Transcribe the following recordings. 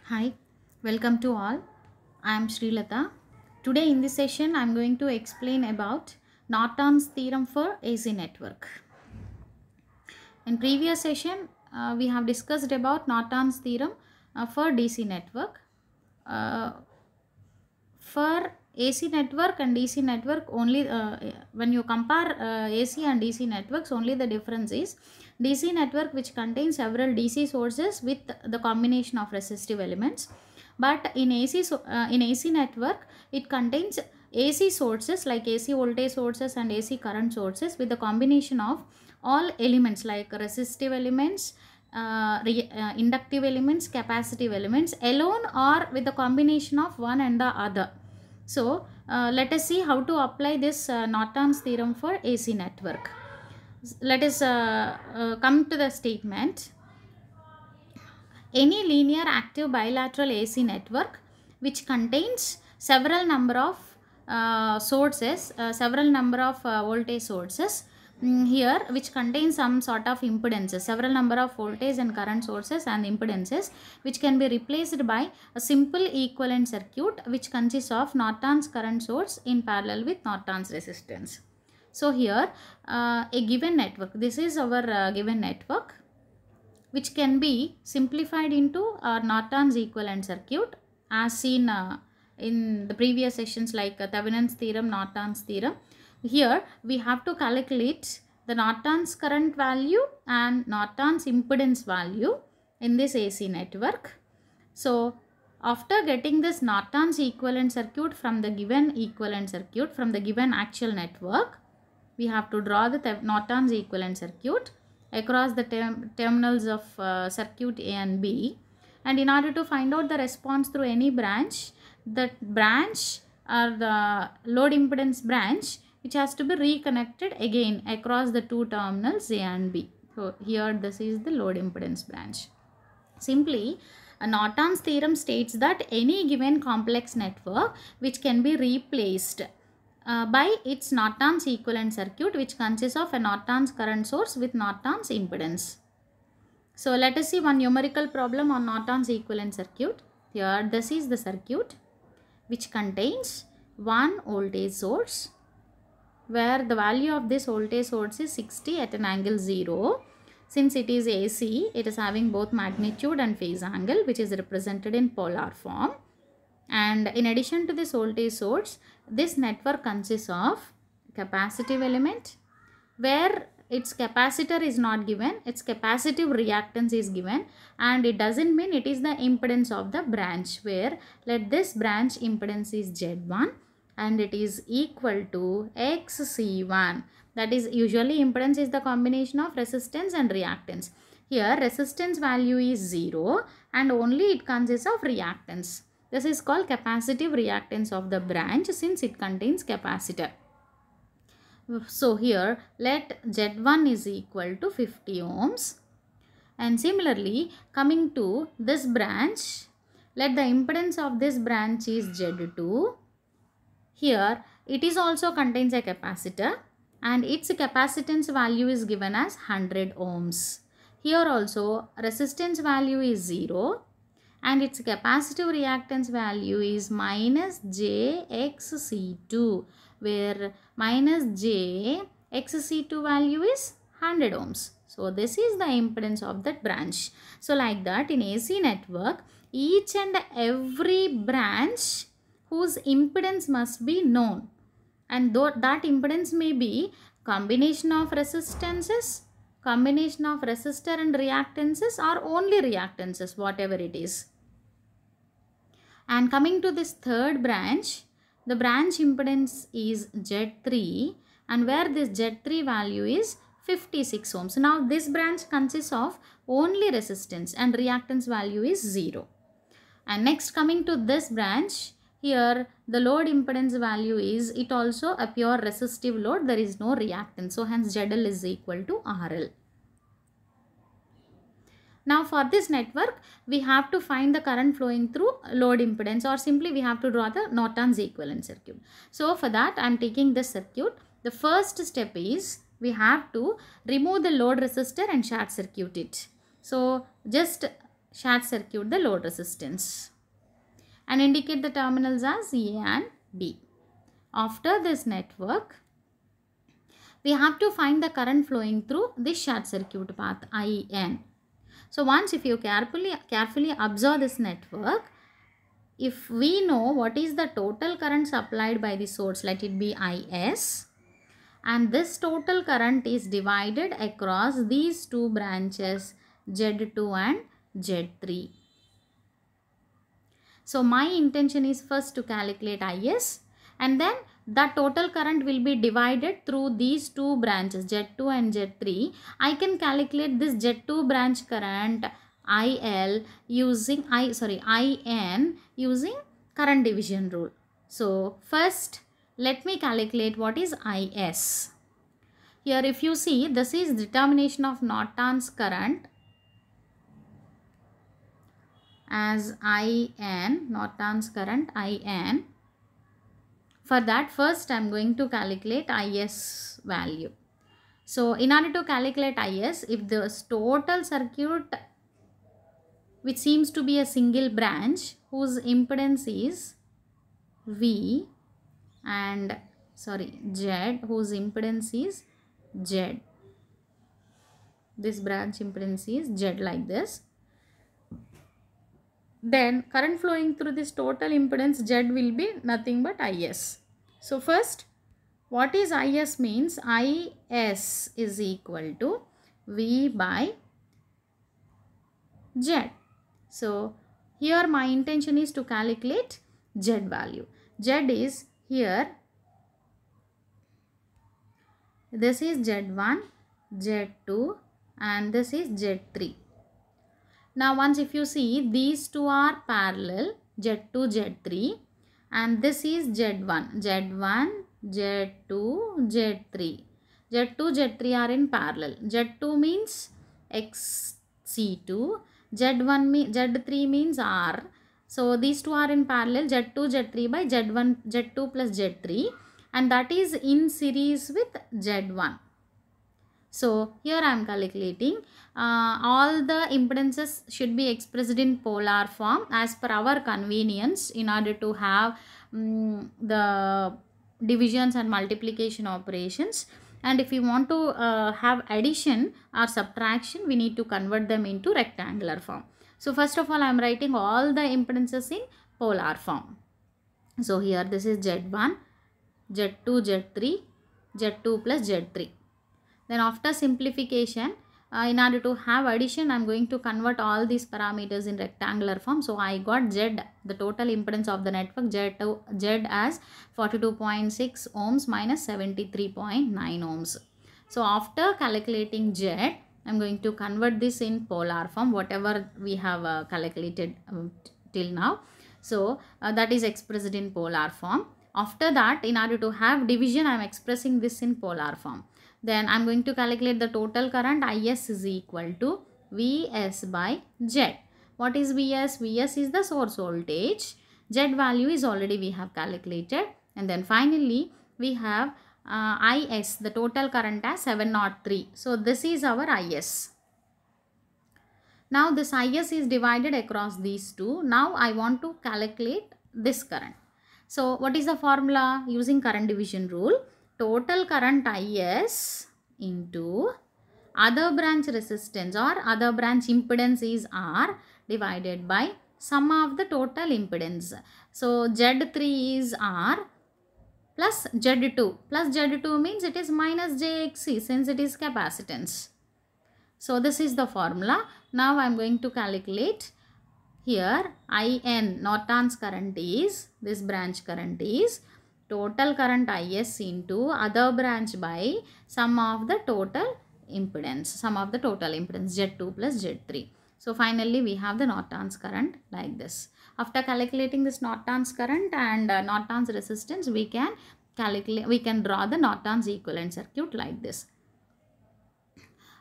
Hi, welcome to all. I am Srilata. Today in this session I am going to explain about Norton's theorem for AC network. In previous session we have discussed about Norton's theorem for DC network. Uh, for AC network and DC network only when you compare AC and DC networks, only the difference is DC network which contains several DC sources with the combination of resistive elements, but in AC network it contains AC sources like AC voltage sources and AC current sources with the combination of all elements like resistive elements, inductive elements, capacitive elements alone or with the combination of one and the other. So let us see how to apply this Norton's theorem for AC network. Let us come to the statement. Any linear active bilateral AC network which contains several number of several number of voltage sources here, which contains some sort of impedances, several number of voltage and current sources and impedances, which can be replaced by a simple equivalent circuit which consists of Norton's current source in parallel with Norton's resistance. So here a given network, this is our given network, which can be simplified into Norton's equivalent circuit as seen in the previous sessions like Thevenin's theorem, Norton's theorem. Here we have to calculate the Norton's current value and Norton's impedance value in this AC network. So after getting this Norton's equivalent circuit from the given equivalent circuit from the given actual network, we have to draw the Norton's equivalent circuit across the terminals of circuit A and B, and in order to find out the response through any branch, that branch or the load impedance branch which has to be reconnected again across the two terminals A and B. So here this is the load impedance branch. Simply, Norton's theorem states that any given complex network which can be replaced by its Norton's equivalent circuit, which consists of a Norton's current source with Norton's impedance. So let us see one numerical problem on Norton's equivalent circuit. Here this is the circuit which contains one voltage source where the value of this voltage source is 60 at an angle 0. Since it is AC, it is having both magnitude and phase angle, which is represented in polar form. And in addition to this voltage source, this network consists of capacitive element where its capacitor is not given, its capacitive reactance is given, and it doesn't mean it is the impedance of the branch, where let this branch impedance is Z1 and it is equal to XC1. That is, usually impedance is the combination of resistance and reactance. Here resistance value is 0 and only it consists of reactance. This is called capacitive reactance of the branch since it contains capacitor. So here let Z1 is equal to 50 ohms. And similarly, coming to this branch, let the impedance of this branch is Z2. Here it is also contains a capacitor and its capacitance value is given as 100 ohms. Here also resistance value is 0 and its capacitive reactance value is minus JXC2, where minus JXC2 value is 100 ohms. So this is the impedance of that branch. So like that in AC network, each and every branch whose impedance must be known, and that impedance may be combination of resistances, combination of resistor and reactances, or only reactances, whatever it is. And coming to this third branch, the branch impedance is Z3 and where this Z3 value is 56 ohms. Now this branch consists of only resistance and reactance value is 0. And next coming to this branch, here the load impedance value is it also a pure resistive load, there is no reactance. So hence ZL is equal to RL. Now for this network, we have to find the current flowing through load impedance, or simply we have to draw the Norton's equivalent circuit. So for that I am taking this circuit. The first step is we have to remove the load resistor and short circuit it. So just short circuit the load resistance and indicate the terminals as A and B. After this network, we have to find the current flowing through this short circuit path IN. So once if you carefully observe this network, if we know what is the total current supplied by the source, let it be IS, and this total current is divided across these two branches Z2 and Z3. So my intention is first to calculate IS, and then the total current will be divided through these two branches Z2 and Z3. I can calculate this Z2 branch current IN using current division rule. So first let me calculate what is IS. Here if you see, this is determination of Norton's current as IN, Norton's current IN. For that, first I am going to calculate IS value. So in order to calculate IS, if the total circuit which seems to be a single branch whose impedance is V and Z, whose impedance is Z. This branch impedance is Z like this. Then current flowing through this total impedance Z will be nothing but IS. So first, what is IS means? IS is equal to V by Z. So here my intention is to calculate Z value. Z is here, this is Z1, Z2 and this is Z3. Now once if you see, these two are parallel, Z2, Z3, and this is Z1, Z2, Z3. Z2, Z3 are in parallel. Z2 means XC2, Z3 means R. So these two are in parallel, Z2, Z3 by Z1, Z2 plus Z3, and that is in series with Z1. So here I am calculating. All the impedances should be expressed in polar form as per our convenience in order to have the divisions and multiplication operations. And if we want to have addition or subtraction, we need to convert them into rectangular form. So first of all, I am writing all the impedances in polar form. So here this is Z1, Z2, Z3, Z2 plus Z3. Then after simplification, in order to have addition, I am going to convert all these parameters in rectangular form. So I got Z, the total impedance of the network, Z as 42.6 ohms minus 73.9 ohms. So after calculating Z, I am going to convert this in polar form, whatever we have calculated till now. So that is expressed in polar form. After that, in order to have division, I am expressing this in polar form. Then I am going to calculate the total current. IS is equal to Vs by Z. What is Vs? Vs is the source voltage. Z value is already we have calculated. And then finally we have Is, the total current as 703. So this is our Is. Now this Is is divided across these two. Now I want to calculate this current. So what is the formula? Using current division rule, total current Is into other branch resistance or other branch impedance is R divided by sum of the total impedance. So Z3 is R plus Z2. Plus Z2 means it is minus JXC since it is capacitance. So this is the formula. Now I am going to calculate. Here IN, Norton's current is, this branch current is total current Is into other branch by sum of the total impedance, Z2 plus Z3. So finally we have the Norton's current like this. After calculating this Norton's current and Norton's resistance, we can draw the Norton's equivalent circuit like this.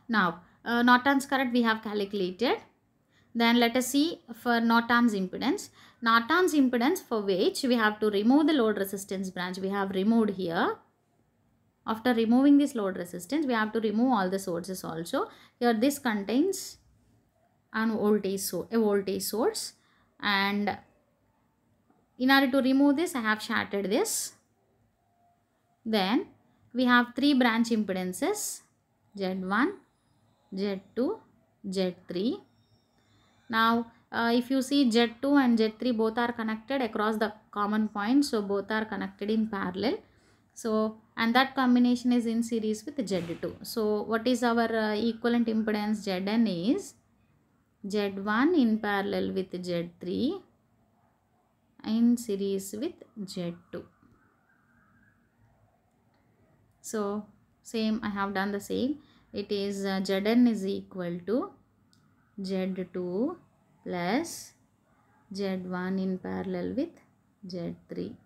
Now Norton's current we have calculated. Then let us see for Norton's impedance. Norton's impedance, for which we have to remove the load resistance branch. We have removed here. After removing this load resistance, we have to remove all the sources also. Here this contains a voltage source, and in order to remove this I have shattered this. Then we have three branch impedances, Z1, Z2, Z3. Now if you see Z2 and Z3 both are connected across the common point, so both are connected in parallel. So and that combination is in series with Z2. So what is our equivalent impedance? Zn is Z1 in parallel with Z3 in series with Z2. So same, I have done the same. It is Zn is equal to Z2 plus Z1 in parallel with Z3.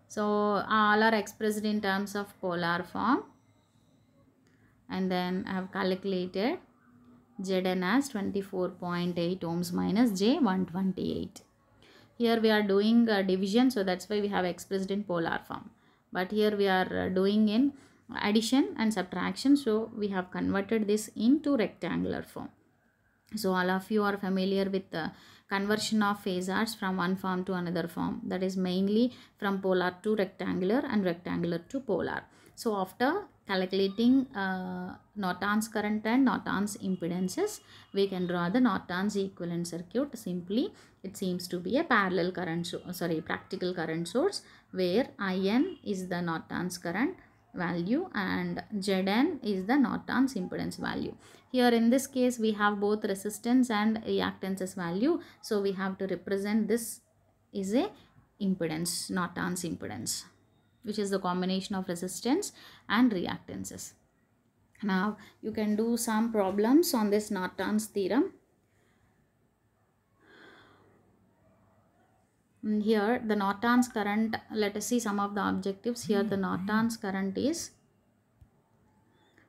So all are expressed in terms of polar form, and then I have calculated Zn as 24.8 ohms minus J128. Here we are doing division, so that's why we have expressed in polar form. But here we are doing in addition and subtraction, so we have converted this into rectangular form. So all of you are familiar with the conversion of phasors from one form to another form, that is mainly from polar to rectangular and rectangular to polar. So after calculating Norton's current and Norton's impedances, we can draw the Norton's equivalent circuit. Simply it seems to be a parallel current practical current source, where IN is the Norton's current value and Zn is the Norton's impedance value. Here in this case we have both resistance and reactances value, so we have to represent this is a impedance, Norton's impedance, which is the combination of resistance and reactances. Now you can do some problems on this Norton's theorem. Here the Norton's current, let us see some of the objectives. Here the Norton's current is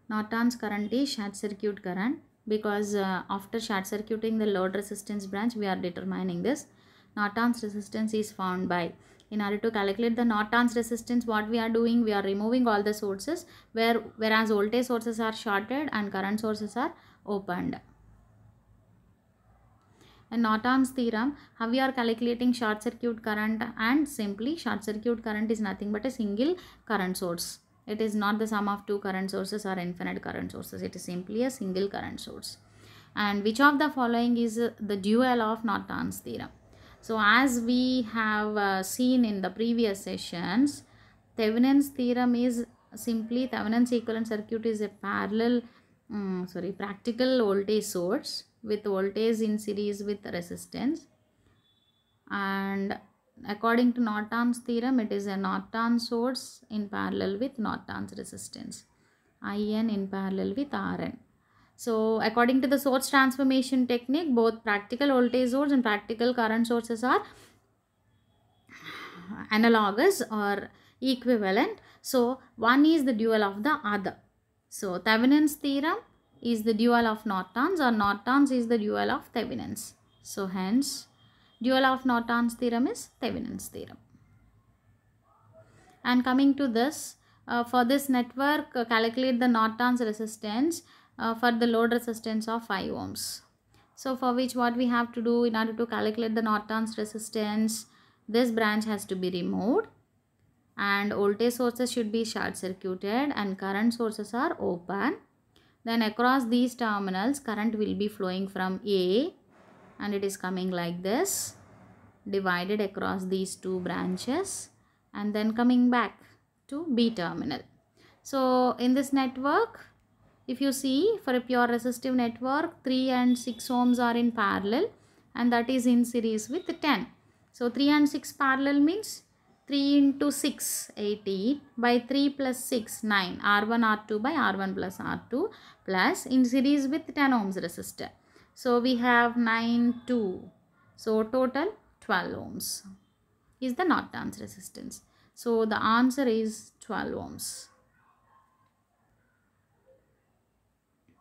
short circuit current, because after short circuiting the load resistance branch we are determining this. Norton's resistance is found by, in order to calculate the Norton's resistance, what we are doing, we are removing all the sources, whereas voltage sources are shorted and current sources are opened. And Norton's theorem, how we are calculating short circuit current, and simply short circuit current is nothing but a single current source. It is not the sum of two current sources or infinite current sources. It is simply a single current source. And which of the following is the dual of Norton's theorem? So as we have seen in the previous sessions, Thevenin's theorem is simply Thevenin's equivalent circuit is a practical voltage source with voltage in series with resistance, and according to Norton's theorem it is a Norton source in parallel with Norton's resistance, IN in parallel with RN. So according to the source transformation technique, both practical voltage source and practical current sources are analogous or equivalent. So one is the dual of the other. So Thevenin's theorem is the dual of Norton's, or Norton's is the dual of Thevenin's. So hence dual of Norton's theorem is Thevenin's theorem. And coming to this, for this network, calculate the Norton's resistance for the load resistance of 5 ohms. So for which what we have to do, in order to calculate the Norton's resistance, this branch has to be removed and voltage sources should be short circuited and current sources are open. Then across these terminals current will be flowing from A, and it is coming like this, divided across these two branches and then coming back to B terminal. So in this network, if you see, for a pure resistive network, 3 and 6 ohms are in parallel, and that is in series with 10. So 3 and 6 parallel means 3 into 6, 18, by 3 plus 6, 9, R1, R2 by R1 plus R2, plus in series with 10 ohms resistor. So we have 9, 2. So total 12 ohms is the Norton's resistance. So the answer is 12 ohms.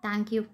Thank you.